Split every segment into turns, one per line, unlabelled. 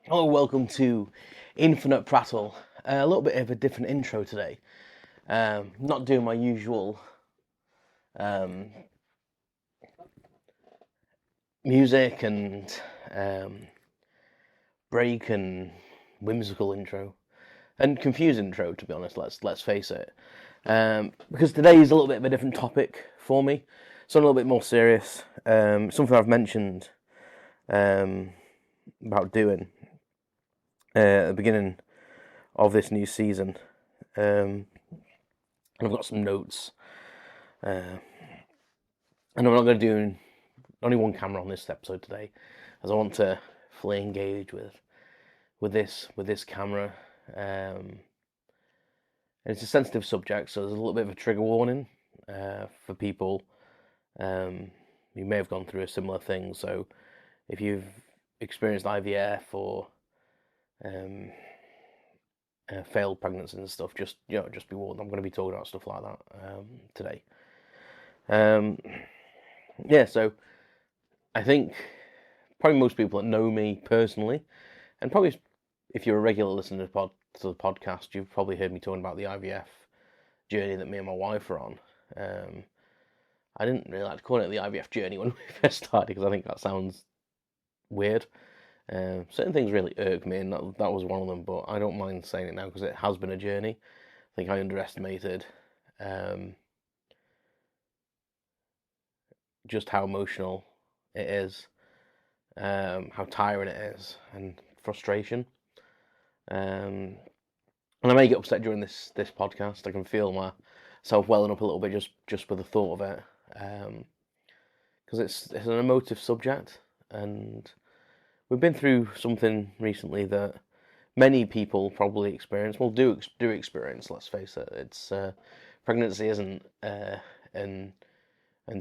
Hello, welcome to Infinite Prattle. A little bit of a different intro today. Not doing my usual um, music and break and whimsical intro and confused intro. To be honest, let's face it. Because today is a little bit of a different topic for me, so a little bit more serious. Something I've mentioned about doing at the beginning of this new season. And I've got some notes. And I'm not going to do only one camera on this episode today, as I want to fully engage with this camera. And it's a sensitive subject, so there's a little bit of a trigger warning for people who may have gone through a similar thing. So if you've experienced IVF or failed pregnancies and stuff, just be warned. I'm going to be talking about stuff like that today. So I think probably most people that know me personally, and probably if you're a regular listener to the podcast, you've probably heard me talking about the IVF journey that me and my wife are on. I didn't really like to call it the IVF journey when we first started because I think that sounds weird. Certain things really irk me, and that was one of them. But I don't mind saying it now because it has been a journey. I think I underestimated just how emotional it is, how tiring it is, and frustration. And I may get upset during this podcast. I can feel myself welling up a little bit just with the thought of it, because it's an emotive subject, and we've been through something recently that many people probably experience. Well, do experience. Let's face it. It's pregnancy isn't and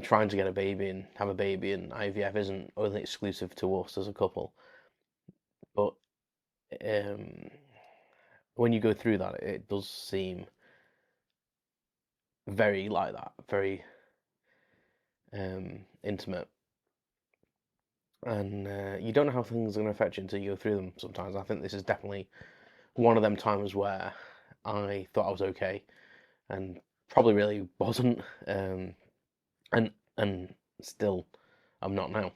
trying to get a baby and have a baby and IVF isn't only exclusive to us as a couple. But when you go through that, it does seem very like that, very intimate. And you don't know how things are going to affect you until you go through them sometimes. I think this is definitely one of them times where I thought I was okay and probably really wasn't. And still I'm not now.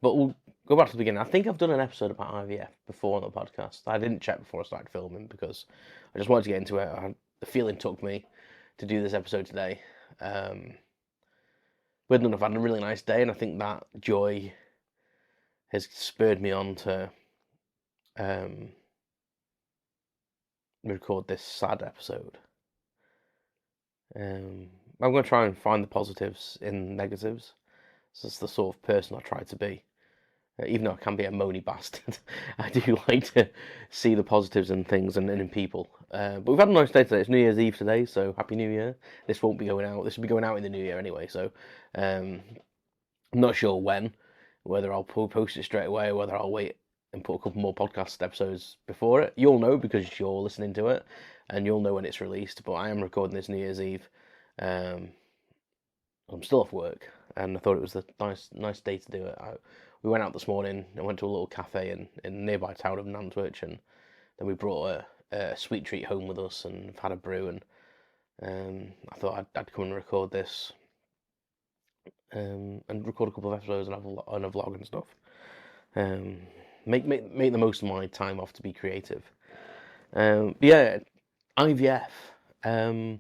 But we'll go back to the beginning. I think I've done an episode about IVF before on the podcast. I didn't check before I started filming because I just wanted to get into it. The feeling took me to do this episode today. We've had a really nice day, and I think that joy has spurred me on to record this sad episode. I'm going to try and find the positives in negatives. So it's the sort of person I try to be. Even though I can be a moany bastard, I do like to see the positives in things and in people. But we've had a nice day today. It's New Year's Eve today, so Happy New Year. This won't be going out. This will be going out in the New Year anyway, so I'm not sure when, whether I'll post it straight away or whether I'll wait and put a couple more podcast episodes before it. You'll know because you're listening to it, and you'll know when it's released, but I am recording this New Year's Eve. I'm still off work, and I thought it was a nice day to do it. We went out this morning and went to a little cafe in the nearby town of Nantwich, and then we brought a sweet treat home with us and had a brew, and I thought I'd come and record this and record a couple of episodes and a vlog and stuff. Make the most of my time off to be creative. Yeah, IVF. I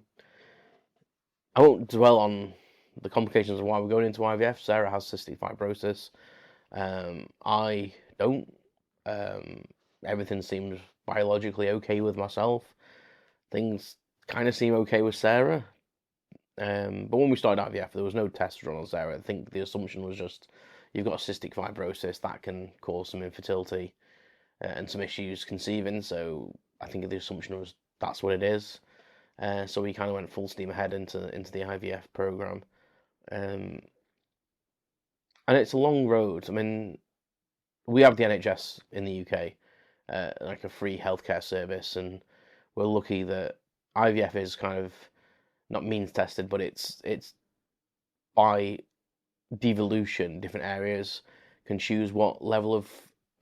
won't dwell on the complications of why we're going into IVF. Sarah has cystic fibrosis. I don't. Everything seems biologically okay with myself. Things kind of seem okay with Sarah. But when we started IVF, there was no test run on Sarah. I think the assumption was just you've got cystic fibrosis that can cause some infertility and some issues conceiving. So I think the assumption was that's what it is. So we kind of went full steam ahead into the IVF program. And it's a long road. I mean, we have the NHS in the UK, like a free healthcare service, and we're lucky that IVF is kind of not means tested, but it's by devolution. Different areas can choose what level of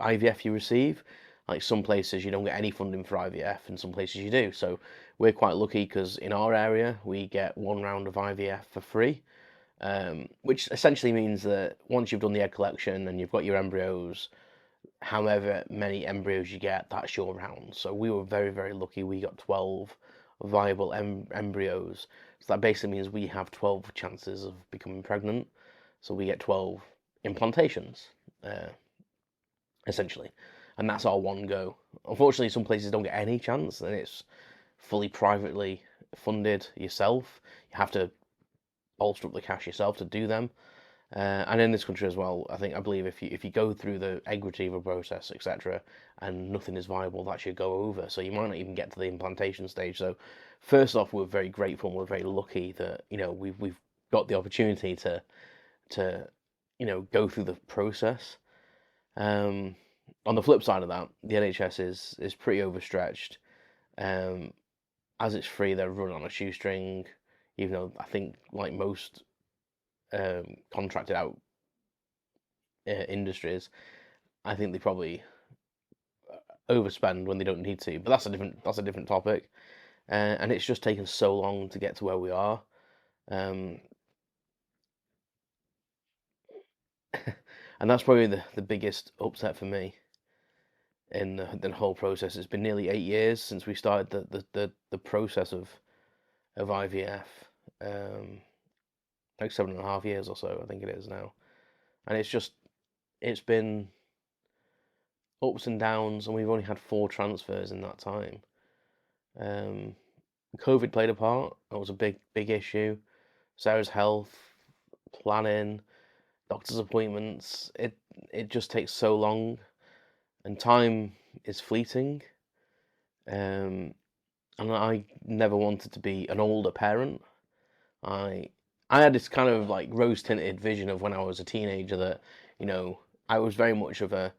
IVF you receive. Like some places you don't get any funding for IVF, and some places you do. So we're quite lucky because in our area we get 1 round of IVF for free, which essentially means that once you've done the egg collection and you've got your embryos, however many embryos you get, that's your round. So we were very, very lucky. We got 12 viable embryos. So that basically means we have 12 chances of becoming pregnant. So we get 12 implantations, essentially. And that's our one go. Unfortunately, some places don't get any chance, and it's fully privately funded yourself. You have to bolster up the cash yourself to do them. And in this country as well, I believe if you go through the egg retrieval process, etc., and nothing is viable, that's your go over. So you might not even get to the implantation stage. So first off, we're very grateful and we're very lucky that we've got the opportunity to go through the process. On the flip side of that, the NHS is pretty overstretched. As it's free, they're running on a shoestring. Even though I think like most contracted out industries, I think they probably overspend when they don't need to. But that's a different topic, and it's just taken so long to get to where we are. And that's probably the biggest upset for me in the whole process. It's been nearly 8 years since we started the process of IVF. Like 7.5 years or so, I think it is now. And it's been ups and downs, and we've only had 4 transfers in that time. COVID played a part. That was a big issue. Sarah's health, planning, doctor's appointments. It just takes so long, and time is fleeting. And I never wanted to be an older parent. I had this kind of like rose-tinted vision of when I was a teenager that, I was very much of a,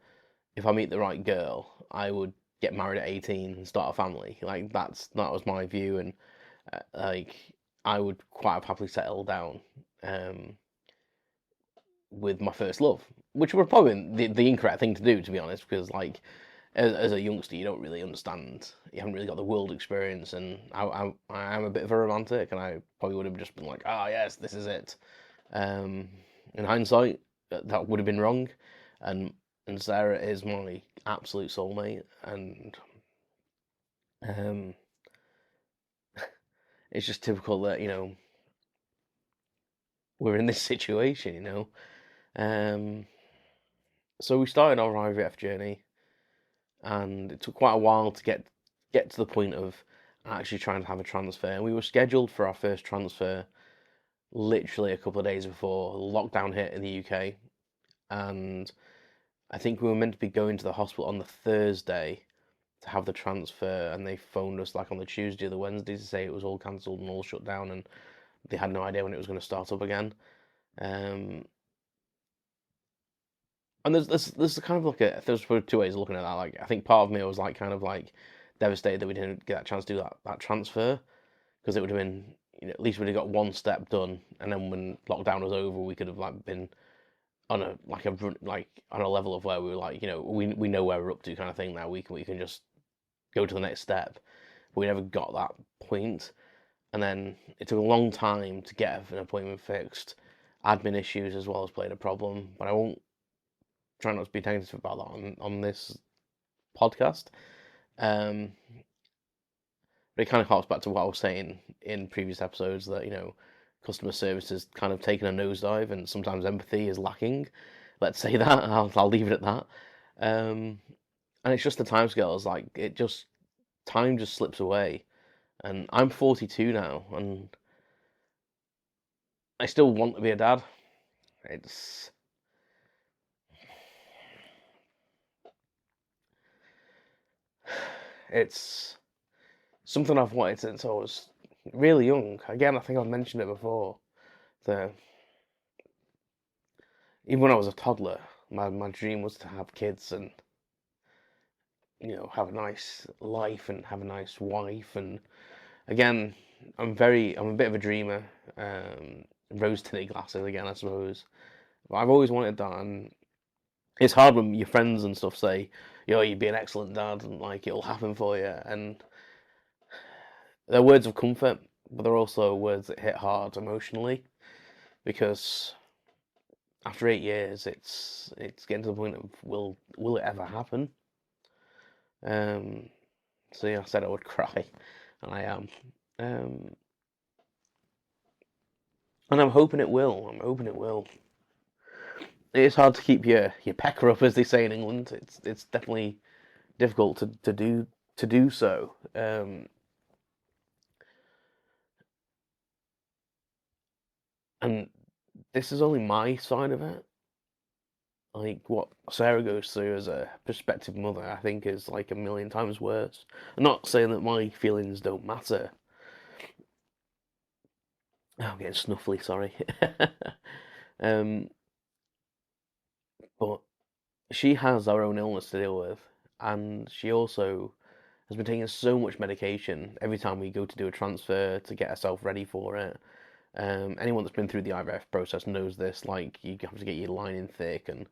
if I meet the right girl, I would get married at 18 and start a family. Like that was my view, and like I would quite happily settle down with my first love, which was probably the incorrect thing to do, to be honest, because like as a youngster, you don't really understand. You haven't really got the world experience, and I am a bit of a romantic, and I probably would have just been like, ah, yes, this is it. In hindsight, that would have been wrong, and Sarah is my absolute soulmate, and it's just typical that we're in this situation. So we started our IVF journey, and it took quite a while to get to the point of actually trying to have a transfer. And we were scheduled for our first transfer literally a couple of days before lockdown hit in the UK, and I think we were meant to be going to the hospital on the Thursday to have the transfer, and they phoned us like on the Tuesday or the Wednesday to say it was all cancelled and all shut down, and they had no idea when it was going to start up again. And there's kind of like there's 2 ways of looking at that. Like I think part of me was like kind of like devastated that we didn't get that chance to do that transfer, because it would have been, at least we'd have got one step done, and then when lockdown was over, we could have like been on a on a level of where we were like, we know where we're up to kind of thing now. We can just go to the next step. But we never got that point, and then it took a long time to get an appointment fixed. Admin issues as well as played a problem, but I won't try not to be negative about that on this podcast. But it kind of harks back to what I was saying in previous episodes, that customer service has kind of taken a nosedive, and sometimes empathy is lacking. Let's say that. I'll leave it at that. And it's just the timescales. Like time just slips away, and I'm 42 now, and I still want to be a dad. It's something I've wanted since I was really young. Again, I think I've mentioned it before. Even when I was a toddler, my dream was to have kids and have a nice life and have a nice wife. And again, I'm a bit of a dreamer. Rose tinted glasses again, I suppose. But I've always wanted that, and it's hard when your friends and stuff say, you'd be an excellent dad and like it'll happen for you, and they're words of comfort, but they're also words that hit hard emotionally because after 8 years, it's getting to the point of will it ever happen? Um, so yeah, I said I would cry, and I am, and I'm hoping it will. I'm hoping it will. It's hard to keep your pecker up, as they say in England. It's definitely difficult to do so. And this is only my side of it. Like what Sarah goes through as a prospective mother, I think is like a million times worse. I'm not saying that my feelings don't matter. Oh, I'm getting snuffly, sorry. um, but she has her own illness to deal with, and she also has been taking so much medication every time we go to do a transfer to get herself ready for it. Anyone that's been through the IVF process knows this. Like you have to get your lining thick and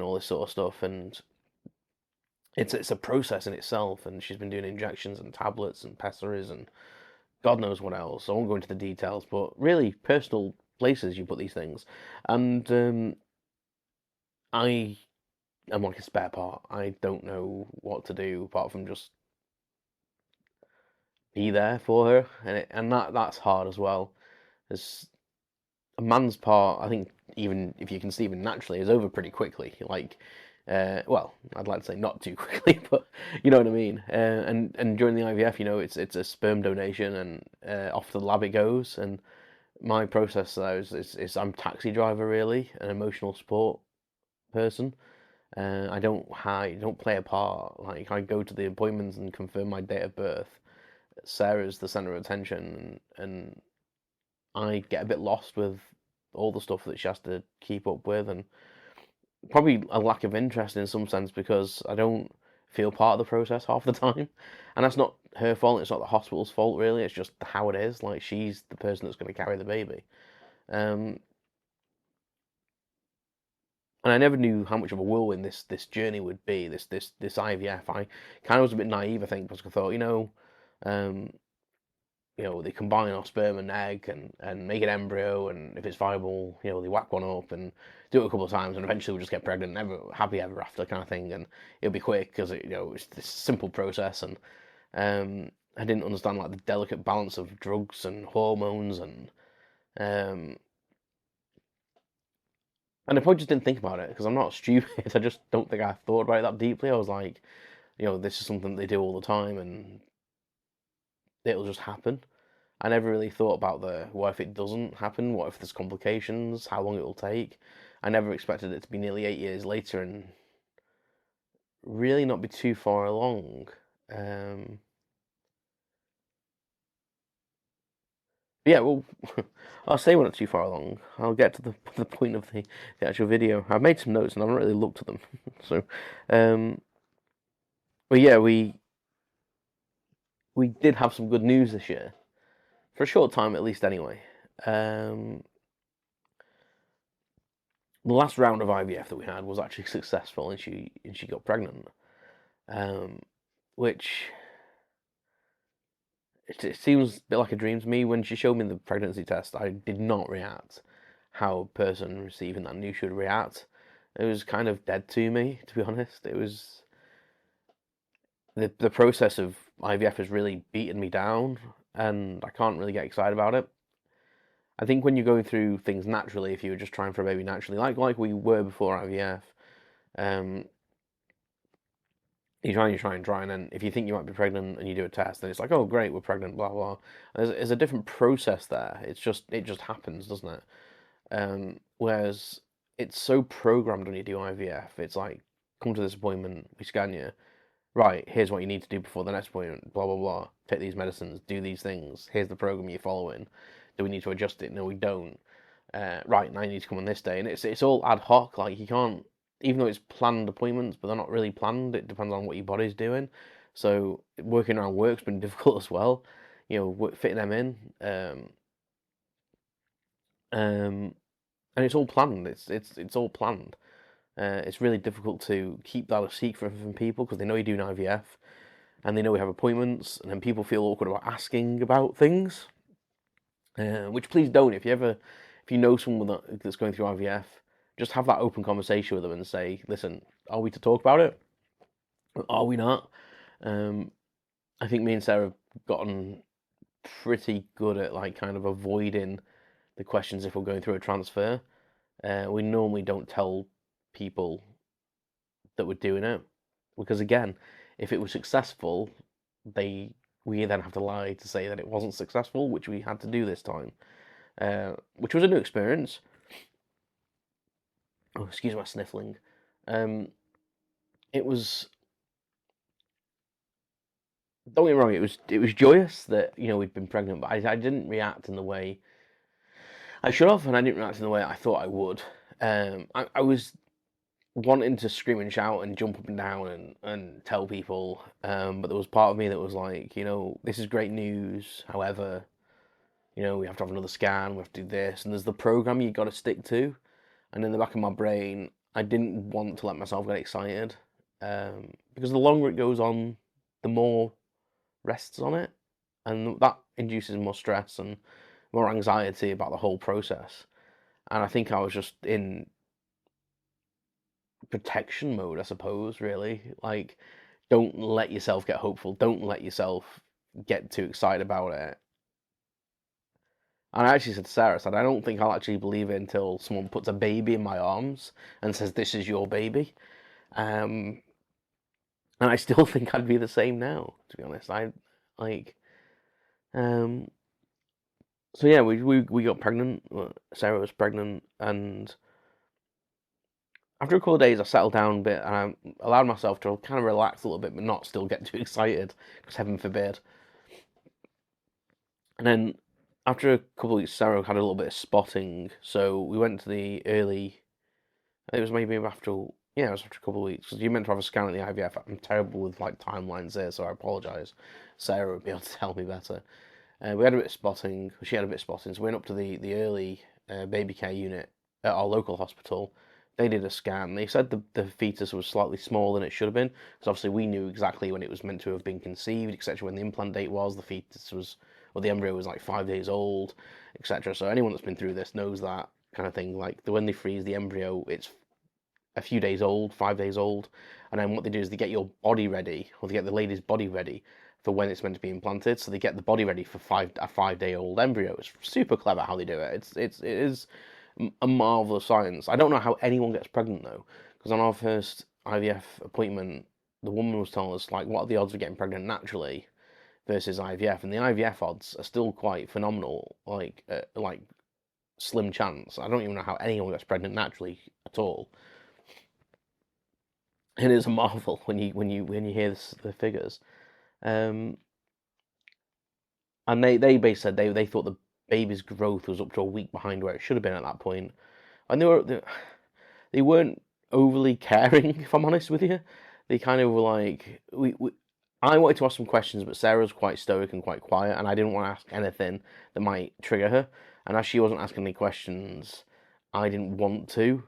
all this sort of stuff, and it's a process in itself. And she's been doing injections and tablets and pessaries and God knows what else. I won't go into the details, but really personal places you put these things. And I am like a spare part. I don't know what to do apart from just be there for her, and that's hard as well. As a man's part, I think even if you can see even naturally, is over pretty quickly. Like, well, I'd like to say not too quickly, but you know what I mean. And during the IVF, it's a sperm donation, and off to the lab it goes. And my process though is I'm taxi driver really, an emotional support person. I don't play a part. Like I go to the appointments and confirm my date of birth. Sarah's the center of attention, and I get a bit lost with all the stuff that she has to keep up with, and probably a lack of interest in some sense because I don't feel part of the process half the time. And that's not her fault, it's not the hospital's fault really, it's just how it is. Like she's the person that's going to carry the baby. Um, and I never knew how much of a whirlwind this journey would be, this IVF. I kind of was a bit naive, I think, because I thought, um, they combine our sperm and egg and make an embryo, and if it's viable, they whack one up and do it a couple of times, and eventually we'll just get pregnant, never happy ever after kind of thing, and it'll be quick because it's this simple process, and I didn't understand like the delicate balance of drugs and hormones, um, and I probably just didn't think about it because I'm not stupid. I just don't think I thought about it that deeply. I was like, this is something they do all the time, and it'll just happen. I never really thought about what if it doesn't happen? What if there's complications? How long it will take? I never expected it to be nearly 8 years later and really not be too far along. Um, yeah, well, I'll say we're not too far along. I'll get to the point of the actual video. I've made some notes and I haven't really looked at them. So, um, but yeah, we did have some good news this year for a short time, at least. Anyway, um, the last round of IVF that we had was actually successful, and she got pregnant, which it seems a bit like a dream to me. When she showed me the pregnancy test, I did not react how a person receiving that news should react. It was kind of dead to me, to be honest. It was the process of IVF has really beaten me down, and I can't really get excited about it. I think when you're going through things naturally, if you were just trying for a baby naturally, like we were before IVF, um, you try, and then if you think you might be pregnant and you do a test, then it's like, oh great, we're pregnant, blah blah. There's a different process there. It just happens, doesn't it? Whereas it's so programmed when you do IVF. It's like, come to this appointment, we scan you. Right, here's what you need to do before the next appointment. Blah blah blah. Take these medicines, do these things. Here's the program you're following. Do we need to adjust it? No, we don't. Right, now you need to come on this day, and it's all ad hoc. Like you can't, even though it's planned appointments, but they're not really planned. It depends on what your body's doing. So working around work's been difficult as well. Fitting them in, um, and it's all planned. It's all planned. It's really difficult to keep that a secret from people because they know you're doing IVF and they know we have appointments, and then people feel awkward about asking about things. Which please don't. If you know someone that's going through IVF, just have that open conversation with them and say, listen, are we to talk about it? Or are we not? I think me and Sarah have gotten pretty good at like kind of avoiding the questions if we're going through a transfer. We normally don't tell people that we're doing it because again, if it was successful, we then have to lie to say that it wasn't successful, which we had to do this time, which was a new experience. Oh, excuse my sniffling. It was. Don't get me wrong. It was joyous that we'd been pregnant, but I didn't react in the way I should have, and I didn't react in the way I thought I would. I was wanting to scream and shout and jump up and down and tell people, but there was part of me that was like, this is great news. However, we have to have another scan, we have to do this, and there's the program you got to stick to. And in the back of my brain, I didn't want to let myself get excited, because the longer it goes on, the more rests on it, and that induces more stress and more anxiety about the whole process. And I think I was just in protection mode, I suppose, really. Like, don't let yourself get hopeful. Don't let yourself get too excited about it. And I actually said to Sarah, I don't think I'll actually believe it until someone puts a baby in my arms and says, this is your baby. And I still think I'd be the same now, to be honest. So yeah, we got pregnant. Sarah was pregnant, and after a couple of days, I settled down a bit, and I allowed myself to kind of relax a little bit, but not still get too excited, because heaven forbid. And then after a couple of weeks, Sarah had a little bit of spotting, so we went to the early. It was maybe after, yeah, it was after a couple of weeks, because you meant to have a scan at the IVF. I'm terrible with like timelines there, so I apologise. Sarah would be able to tell me better. We had a bit of spotting. She had a bit of spotting, so we went up to the early baby care unit at our local hospital. They did a scan. They said the fetus was slightly smaller than it should have been, because obviously we knew exactly when it was meant to have been conceived, etc. When the implant date was, the fetus was, or the embryo was like 5 days old, etc. So anyone that's been through this knows that kind of thing. Like when they freeze the embryo, it's a few days old, 5 days old, and then what they do is they get your body ready, or they get the lady's body ready for when it's meant to be implanted. So they get the body ready for a 5-day-old embryo. It's super clever how they do it. It is a marvelous science. I don't know how anyone gets pregnant though, because on our first IVF appointment, the woman was telling us like what are the odds of getting pregnant naturally versus IVF, and the IVF odds are still quite phenomenal, like slim chance. I don't even know how anyone gets pregnant naturally at all. It is a marvel when you hear the figures. And they basically said they thought the baby's growth was up to a week behind where it should have been at that point. And they weren't overly caring, if I'm honest with you. They kind of were like, I wanted to ask some questions, but Sarah was quite stoic and quite quiet, and I didn't want to ask anything that might trigger her. And as she wasn't asking any questions, I didn't want to.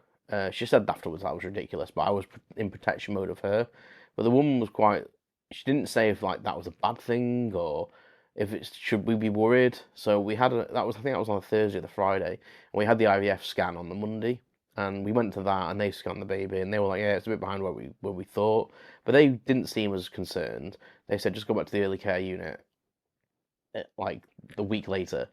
She said afterwards that was ridiculous, but I was in protection mode of her. But the woman was quite. She didn't say if like that was a bad thing or if it should we be worried. So we had I think that was on a Thursday or the Friday, and we had the IVF scan on the Monday, and we went to that and they scanned the baby and they were like, yeah, it's a bit behind where we thought, but they didn't seem as concerned. They said just go back to the early care unit, like the week later,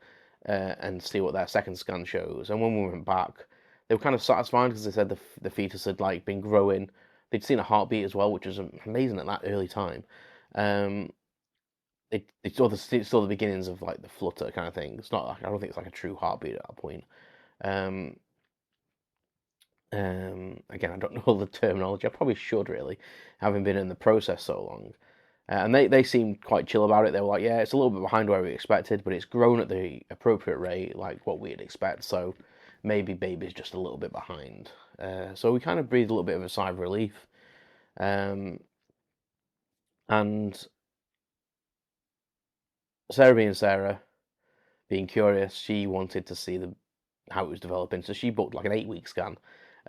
and see what their second scan shows. And when we went back, they were kind of satisfied because they said the fetus had like been growing. They'd seen a heartbeat as well, which was amazing at that early time. They saw the beginnings of like the flutter kind of thing. It's not like I don't think it's like a true heartbeat at that point. Again, I don't know all the terminology. I probably should really, having been in the process so long. And they seemed quite chill about it. They were like, yeah, it's a little bit behind where we expected, but it's grown at the appropriate rate, like what we'd expect. So maybe baby's just a little bit behind. So we kind of breathed a little bit of a sigh of relief. And Sarah, being curious, she wanted to see how it was developing. So she booked like an 8-week scan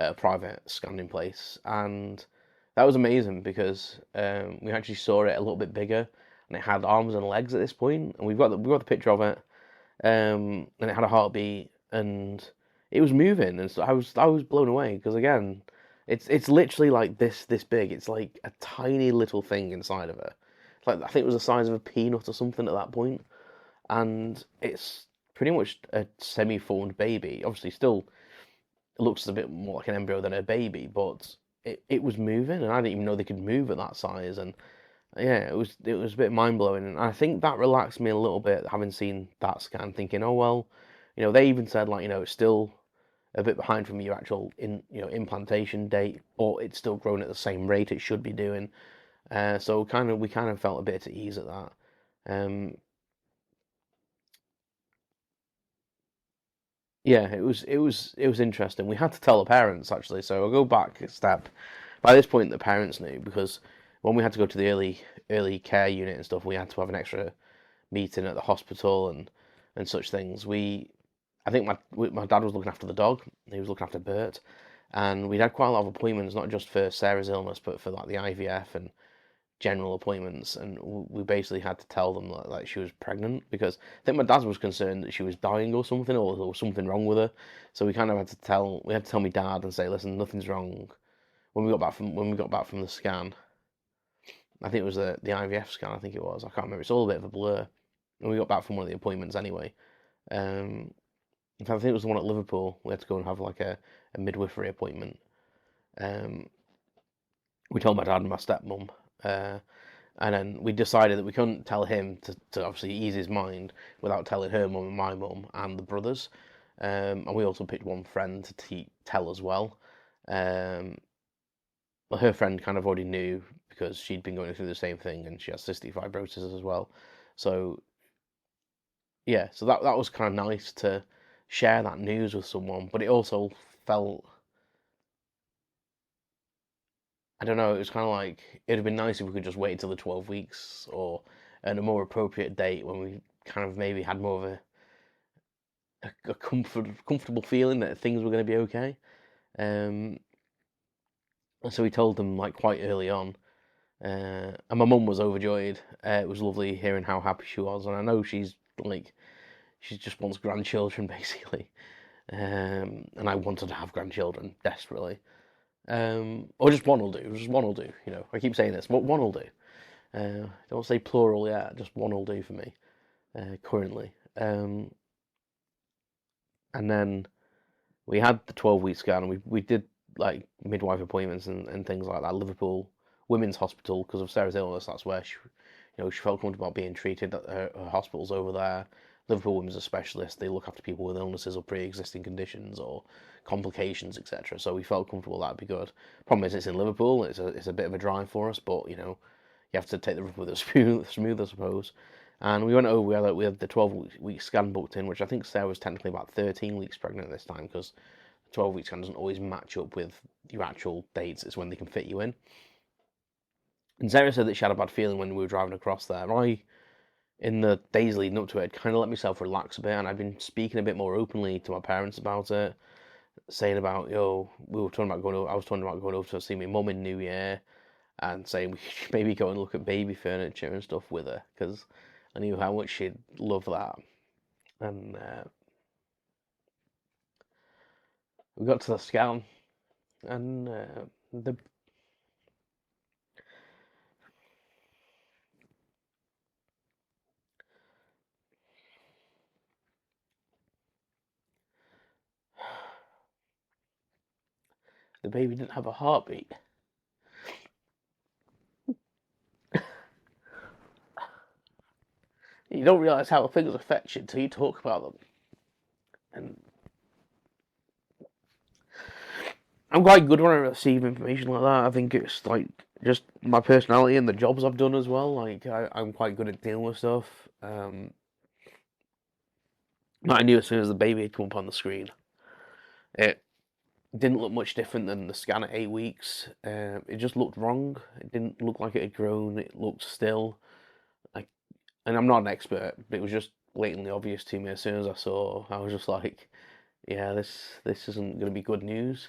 at a private scanning place, and that was amazing because we actually saw it a little bit bigger, and it had arms and legs at this point, and we've got the picture of it, and it had a heartbeat, and it was moving, and so I was blown away because again, it's literally like this big. It's like a tiny little thing inside of it. It's like I think it was the size of a peanut or something at that point, and it's pretty much a semi-formed baby. Obviously, still it looks a bit more like an embryo than a baby, but it was moving, and I didn't even know they could move at that size. And yeah, it was a bit mind blowing, and I think that relaxed me a little bit having seen that scan, thinking, oh well, they even said like it's still a bit behind from your actual implantation date, but it's still growing at the same rate it should be doing. So we kind of felt a bit at ease at that. Yeah, it was interesting. We had to tell the parents actually, so I'll go back a step. By this point, the parents knew because when we had to go to the early care unit and stuff, we had to have an extra meeting at the hospital and such things. I think my dad was looking after the dog. He was looking after Bert, and we'd had quite a lot of appointments, not just for Sarah's illness, but for like the IVF and general appointments. And we basically had to tell them that like she was pregnant because I think my dad was concerned that she was dying or something, or there was something wrong with her. So we kind of had to tell my dad and say, listen, nothing's wrong. When we got back from the scan, I think it was the IVF scan. I think it was. I can't remember. It's all a bit of a blur. When we got back from one of the appointments anyway. Um, In fact, I think it was the one at Liverpool. We had to go and have like a midwifery appointment. Um, we told my dad and my stepmom, and then we decided that we couldn't tell him to obviously ease his mind without telling her mum and my mum and the brothers. And we also picked one friend to tell as well. Um, well, her friend kind of already knew because she'd been going through the same thing and she has cystic fibrosis as well. So yeah, so that was kind of nice to share that news with someone, but it also felt, I don't know, it was kind of like it'd have been nice if we could just wait until the 12 weeks or at a more appropriate date when we kind of maybe had more of a comfortable feeling that things were going to be okay. Um, and so we told them like quite early on, and my mum was overjoyed. It was lovely hearing how happy she was, and I know she just wants grandchildren basically. And I wanted to have grandchildren desperately. Or just one will do. Just one will do. I keep saying this, but one will do. Don't say plural yet. Just one will do for me currently. And then we had the 12-week scan, and we did like midwife appointments and things like that. Liverpool Women's Hospital, because of Sarah's illness, that's where she felt comfortable about being treated. Her hospital's over there. Liverpool Women's a specialist. They look after people with illnesses or pre-existing conditions or complications, etc. So we felt comfortable that'd be good. Problem is, it's in Liverpool. It's a bit of a drive for us, but you have to take the rough with the smooth, I suppose. And we went over. We had the 12-week scan booked in, which I think Sarah was technically about 13 weeks pregnant at this time because 12-week scan doesn't always match up with your actual dates. It's when they can fit you in. And Sarah said that she had a bad feeling when we were driving across there. In the days leading up to it, kind of let myself relax a bit, and I've been speaking a bit more openly to my parents about it, saying about, we were talking about going over, I was talking about going over to see my mum in New Year, and saying we should maybe go and look at baby furniture and stuff with her, because I knew how much she'd love that. And we got to the scan, and the baby didn't have a heartbeat. You don't realise how things affect you until you talk about them. And I'm quite good when I receive information like that. I think it's like just my personality and the jobs I've done as well. Like I'm quite good at dealing with stuff. I knew as soon as the baby had come up on the screen, it didn't look much different than the scan at 8 weeks. It just looked wrong. It didn't look like it had grown. It looked still. And I'm not an expert, but it was just blatantly obvious to me as soon as I saw. I was just like, yeah, this isn't going to be good news.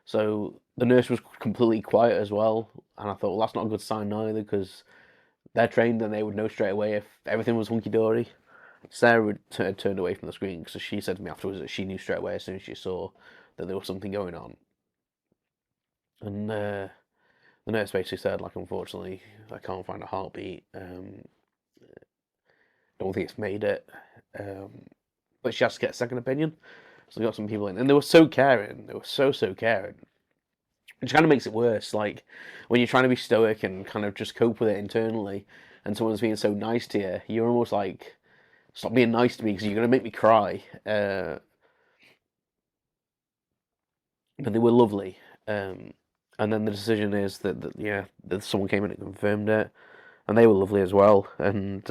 So the nurse was completely quiet as well, and I thought, well, that's not a good sign either, because they're trained and they would know straight away if everything was hunky dory. Sarah turned away from the screen because she said to me afterwards that she knew straight away as soon as she saw that there was something going on. And the nurse basically said, like, unfortunately, I can't find a heartbeat. Don't think it's made it. But she has to get a second opinion. So they got some people in, and they were so caring. They were so caring, which kind of makes it worse. Like when you're trying to be stoic and kind of just cope with it internally, and someone's being so nice to you, you're almost like, stop being nice to me because you're gonna make me cry. But they were lovely. And then the decision is that someone came in and confirmed it, and they were lovely as well. And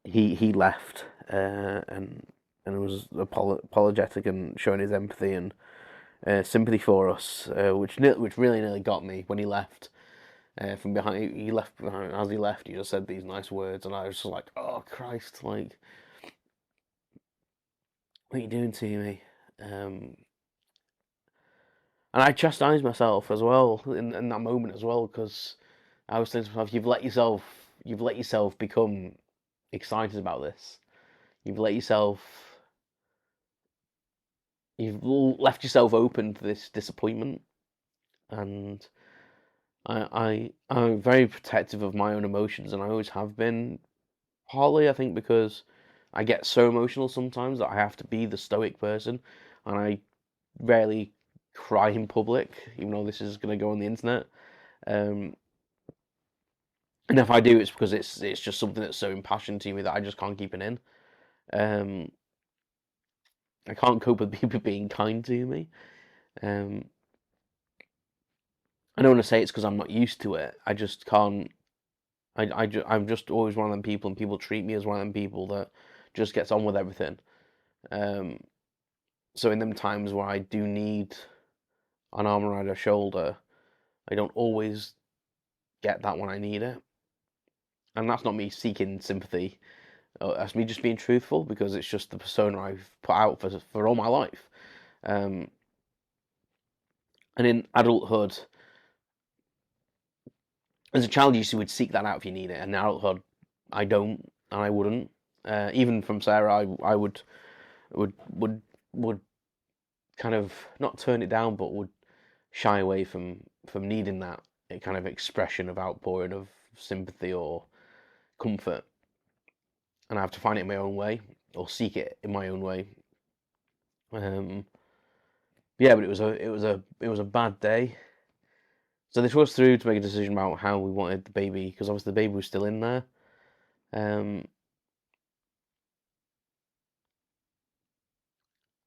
he left, and was apologetic and showing his empathy and sympathy for us, which really nearly got me when he left. From behind, he left behind. As he left, he just said these nice words, and I was just like, "Oh Christ! Like, what are you doing to me?" And I chastised myself as well in that moment as well, because I was thinking to myself, you've let yourself become excited about this. You've let yourself, you've left yourself open to this disappointment, and I'm very protective of my own emotions, and I always have been. Partly, I think, because I get so emotional sometimes that I have to be the stoic person, and I rarely cry in public, even though this is going to go on the internet. And if I do, it's because it's just something that's so impassioned to me that I just can't keep it in. I can't cope with people being kind to me. I don't want to say it's because I'm not used to it. I just can't. I'm just always one of them people, and people treat me as one of them people that just gets on with everything. So in them times where I do need an arm around a shoulder, I don't always get that when I need it. And that's not me seeking sympathy. That's me just being truthful, because it's just the persona I've put out for all my life. And in adulthood, as a child, you would seek that out if you need it. And in adulthood, I don't, and I wouldn't. Even from Sarah, I would kind of not turn it down, but would shy away from needing that kind of expression of outpouring of sympathy or comfort, and I have to find it in my own way or seek it in my own way. Yeah, but it was a bad day. So they took us through to make a decision about how we wanted the baby, because obviously the baby was still in there. And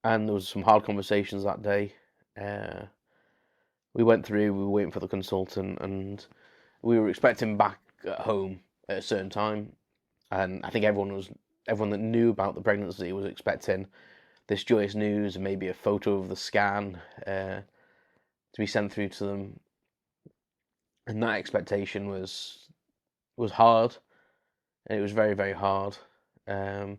there was some hard conversations that day. We went through, we were waiting for the consultant, and we were expecting back at home at a certain time. And I think everyone that knew about the pregnancy was expecting this joyous news and maybe a photo of the scan to be sent through to them. And that expectation was hard, and it was very, very hard. And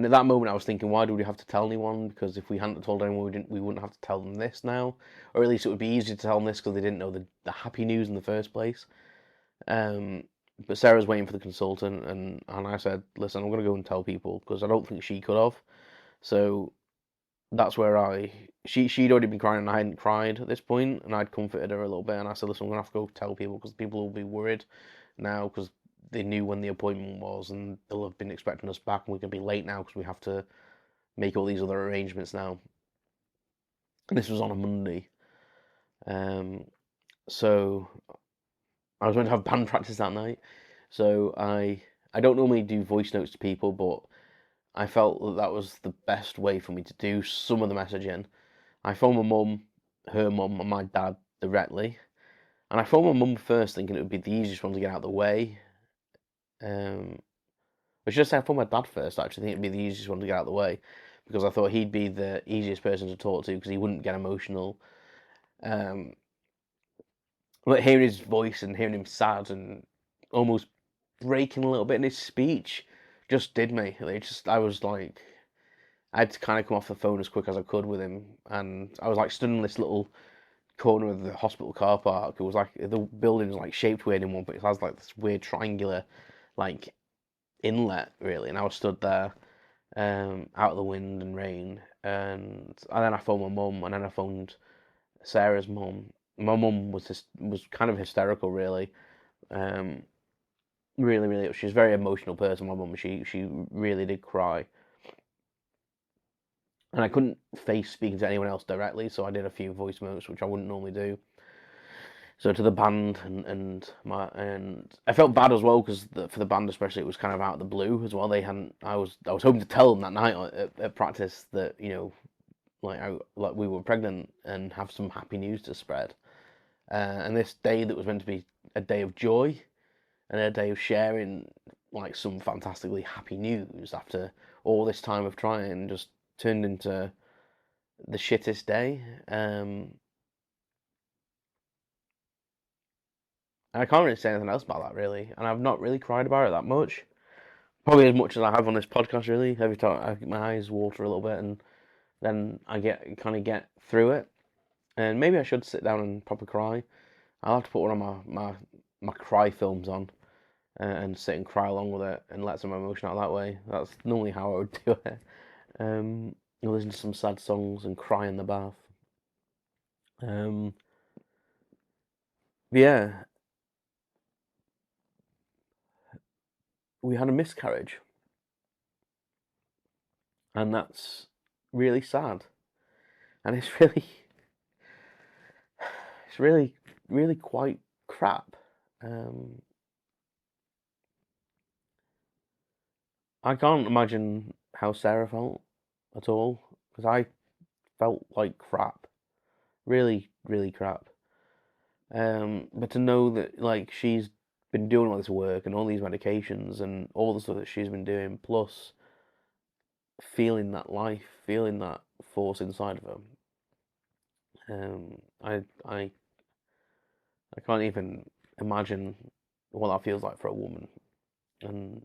at that moment, I was thinking, why do we have to tell anyone? Because if we hadn't told anyone, we wouldn't have to tell them this now, or at least it would be easier to tell them this because they didn't know the happy news in the first place. But Sarah's waiting for the consultant, and I said, listen, I'm going to go and tell people, because I don't think she could have. So that's where she'd already been crying and I hadn't cried at this point, and I'd comforted her a little bit, and I said, listen, I'm going to have to go tell people, because people will be worried now, because they knew when the appointment was, and they'll have been expecting us back, and we're going to be late now because we have to make all these other arrangements now. And this was on a Monday. So I was meant to have band practice that night. So I don't normally do voice notes to people, but I felt that was the best way for me to do some of the messaging. I phoned my mum, her mum, and my dad directly. And I phoned my mum first, thinking it would be the easiest one to get out of the way. I should have said I phoned my dad first, actually. I think it'd be the easiest one to get out of the way, because I thought he'd be the easiest person to talk to, because he wouldn't get emotional. But hearing his voice and hearing him sad and almost breaking a little bit in his speech just did me. I was like, I had to kind of come off the phone as quick as I could with him, and I was like stood in this little corner of the hospital car park. It was like the building was like shaped weird in one, but it has like this weird triangular like inlet really, and I was stood there out of the wind and rain, and then I phoned my mum, and then I phoned Sarah's mum. My mum was kind of hysterical really. Um, really, she's a very emotional person. My mum, she really did cry, and I couldn't face speaking to anyone else directly, so I did a few voice notes, which I wouldn't normally do. So to the band and I felt bad as well because for the band especially it was kind of out of the blue as well. They hadn't. I was hoping to tell them that night at practice that like we were pregnant and have some happy news to spread. And this day that was meant to be a day of joy and a day of sharing like some fantastically happy news after all this time of trying just turned into the shittest day. And I can't really say anything else about that really, and I've not really cried about it that much. Probably as much as I have on this podcast. Really, every time my eyes water a little bit, and then I get through it. And maybe I should sit down and proper cry. I'll have to put one of my cry films on and sit and cry along with it and let some emotion out that way. That's normally how I would do it. Listen to some sad songs and cry in the bath. Yeah, we had a miscarriage, and that's really sad. And it's really quite crap. Um, I can't imagine how Sarah felt at all because I felt like crap, really crap. But to know that like she's been doing all this work and all these medications and all the stuff that she's been doing, plus feeling that life, feeling that force inside of her, I can't even imagine what that feels like for a woman. And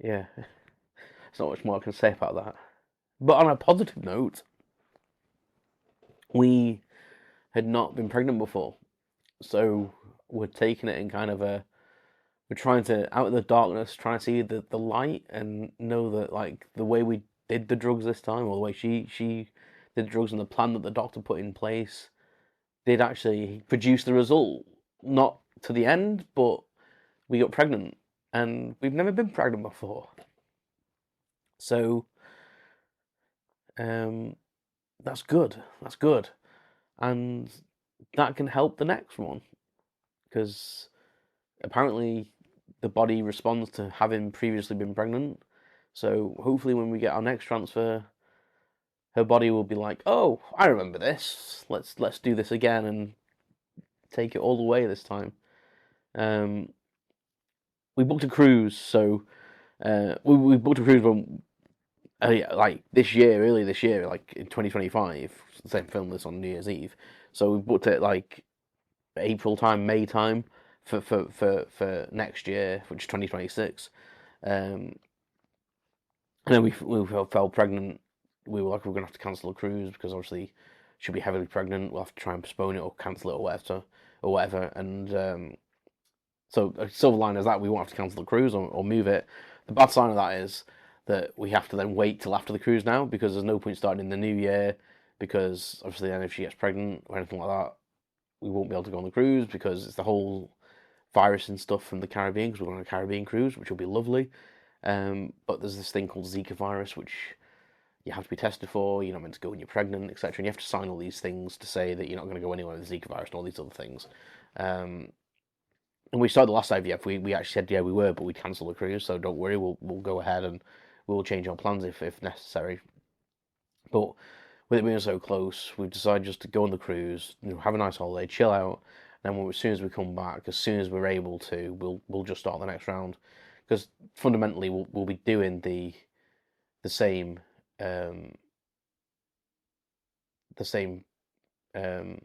yeah, there's not much more I can say about that. But on a positive note, we had not been pregnant before, so we're taking it in kind of we're trying to out of the darkness, trying to see the light, and know that like the way we did the drugs this time, or the way she did the drugs and the plan that the doctor put in place, did actually produce the result. Not to the end, but we got pregnant, and we've never been pregnant before. So um, that's good. That's good, and that can help the next one because apparently the body responds to having previously been pregnant. So hopefully, when we get our next transfer, her body will be like, "Oh, I remember this. Let's do this again and take it all the way this time." Um, we booked a cruise, so we booked a cruise when like this year, early this year, like in 2025. Same film this on New Year's Eve, so we booked it like April time, May time for next year, which is 2026. Um, and then we fell pregnant. We were like, we're gonna have to cancel the cruise because obviously she'll be heavily pregnant. We'll have to try and postpone it or cancel it or whatever. And so a silver line is that we won't have to cancel the cruise or move it. The bad sign of that is that we have to then wait till after the cruise now because there's no point starting in the new year because obviously then if she gets pregnant or anything like that, we won't be able to go on the cruise because it's the whole virus and stuff from the Caribbean because we're going on a Caribbean cruise, which will be lovely. But there's this thing called Zika virus, which you have to be tested for. You're not meant to go when you're pregnant, etc. And you have to sign all these things to say that you're not going to go anywhere with the Zika virus and all these other things. And we started the last IVF. We actually said yeah we were, but we'd cancel the cruise. So don't worry, we'll go ahead and we'll change our plans if necessary. But with it being so close, we've decided just to go on the cruise, have a nice holiday, chill out. And then as soon as we come back, as soon as we're able to, we'll just start the next round. Because fundamentally, we'll be doing the same um, the same um,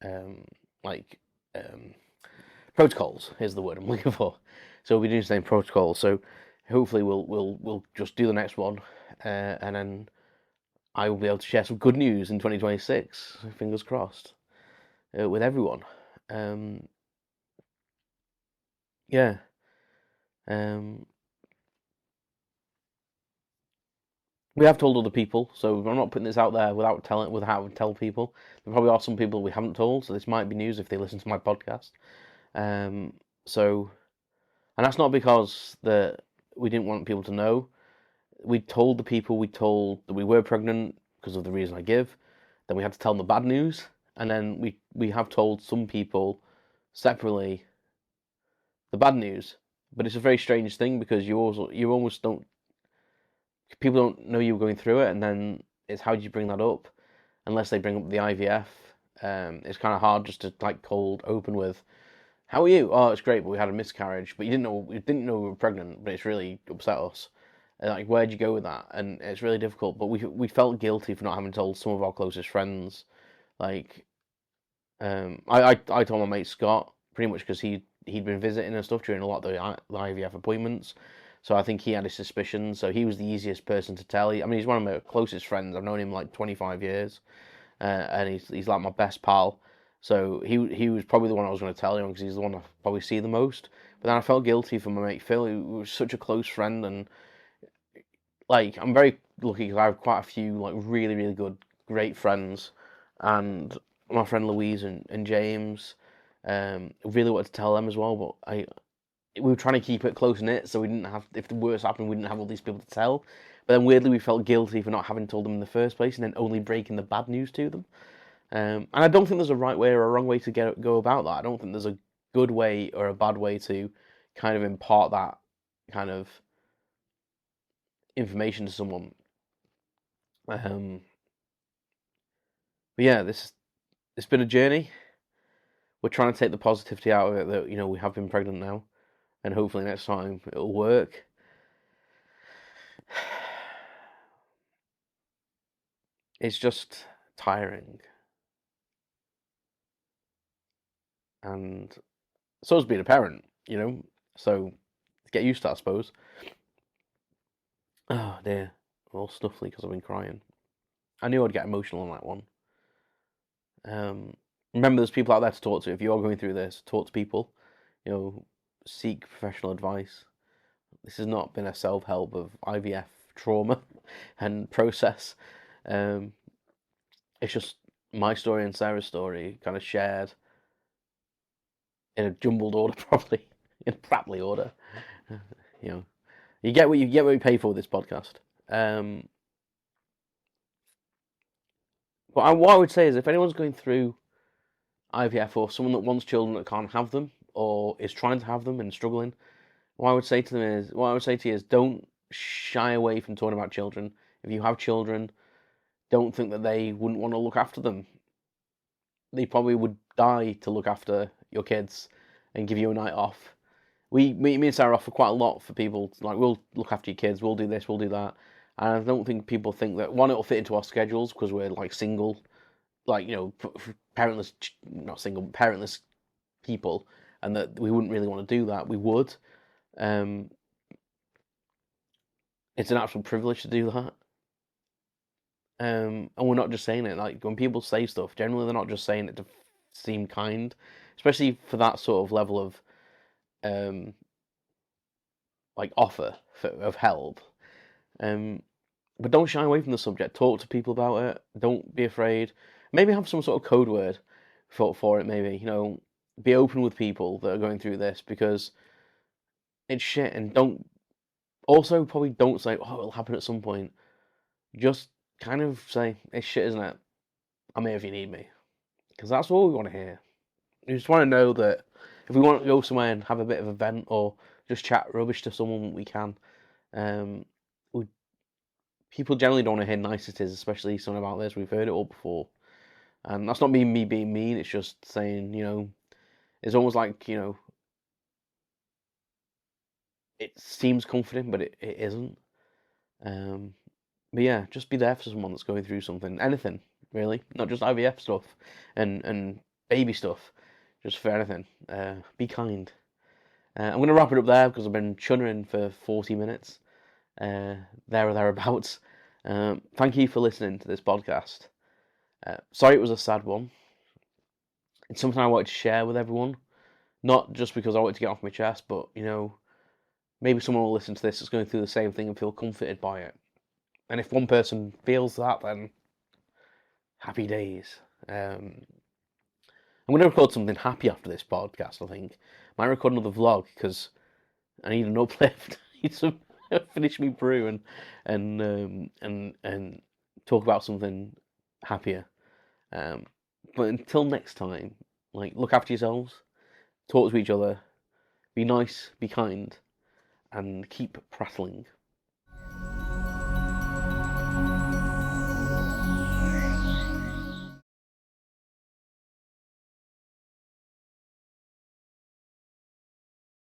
um, like protocols is the word I'm looking for. So we'll be doing the same protocols. So hopefully we'll just do the next one, and then I will be able to share some good news in 2026. Fingers crossed, with everyone. Yeah. We have told other people, so I'm not putting this out there without tell people. There probably are some people we haven't told, so this might be news if they listen to my podcast. So, and that's not because we didn't want people to know. We told the people that we were pregnant because of the reason I give. Then we had to tell them the bad news, and then we have told some people separately the bad news. But it's a very strange thing because you almost don't. People don't know you were going through it, and then it's how do you bring that up, unless they bring up the IVF. It's kind of hard just to like cold open with, "How are you?" "Oh, it's great, but we had a miscarriage." But you didn't know we were pregnant, but it's really upset us. And, like, where'd you go with that? And it's really difficult. But we felt guilty for not having told some of our closest friends. Like, I told my mate Scott pretty much because he'd been visiting and stuff during a lot of the IVF appointments. So I think he had his suspicions. So he was the easiest person to tell. I mean, he's one of my closest friends. I've known him like 25 years, and he's like my best pal. So he was probably the one I was going to tell him because he's the one I probably see the most. But then I felt guilty for my mate Phil, who was such a close friend, and like I'm very lucky because I have quite a few like really really good great friends, and my friend Louise and James. Really wanted to tell them as well, but we were trying to keep it close knit, so we didn't have, if the worst happened, we didn't have all these people to tell. But then weirdly, we felt guilty for not having told them in the first place, and then only breaking the bad news to them. And I don't think there's a right way or a wrong way to go about that. I don't think there's a good way or a bad way to kind of impart that kind of information to someone. But yeah, it's been a journey. We're trying to take the positivity out of it that we have been pregnant now, and hopefully next time it'll work. It's just tiring, and so is being a parent, so get used to that, I suppose. Oh dear, I'm all snuffly because I've been crying. I knew I'd get emotional on that one. Remember, there's people out there to talk to. If you are going through this, talk to people. Seek professional advice. This has not been a self-help of IVF trauma and process. It's just my story and Sarah's story kind of shared in a jumbled order, probably in a Prattle order. You get what you pay for with this podcast. But what I would say is, if anyone's going through IVF or someone that wants children that can't have them or is trying to have them and struggling, what I would say to you is, don't shy away from talking about children. If you have children, don't think that they wouldn't want to look after them. They probably would die to look after your kids and give you a night off. Me and Sarah offer quite a lot for people. Like, we'll look after your kids, we'll do this, we'll do that. And I don't think people think that, one, it'll fit into our schedules because we're like single, like, parentless, not single, parentless people, and that we wouldn't really want to do that. We would. It's an absolute privilege to do that. And we're not just saying it. Like, when people say stuff, generally they're not just saying it to seem kind, especially for that sort of level of like offer of help. But don't shy away from the subject. Talk to people about it. Don't be afraid. Maybe have some sort of code word for it. Maybe be open with people that are going through this, because it's shit. And probably don't say, "Oh, it'll happen at some point." Just kind of say, "It's shit, isn't it? I'm here if you need me," because that's all we want to hear. We just want to know that if we want to go somewhere and have a bit of a vent or just chat rubbish to someone, we can. People generally don't want to hear niceties, especially something about this. We've heard it all before. And that's not me being mean, it's just saying, it's almost like, it seems comforting, but it isn't. But yeah, just be there for someone that's going through something. Anything, really. Not just IVF stuff and baby stuff. just for anything. Be kind. I'm going to wrap it up there because I've been chunnering for 40 minutes, there or thereabouts. Thank you for listening to this podcast. Sorry it was a sad one. It's something I wanted to share with everyone, not just because I wanted to get off my chest, but, maybe someone will listen to this that's going through the same thing and feel comforted by it. And if one person feels that, then happy days. I'm going to record something happy after this podcast, I think. Might record another vlog, because I need an uplift. I need to finish me brew and talk about something happier. But until next time, look after yourselves, talk to each other, be nice, be kind, and keep prattling.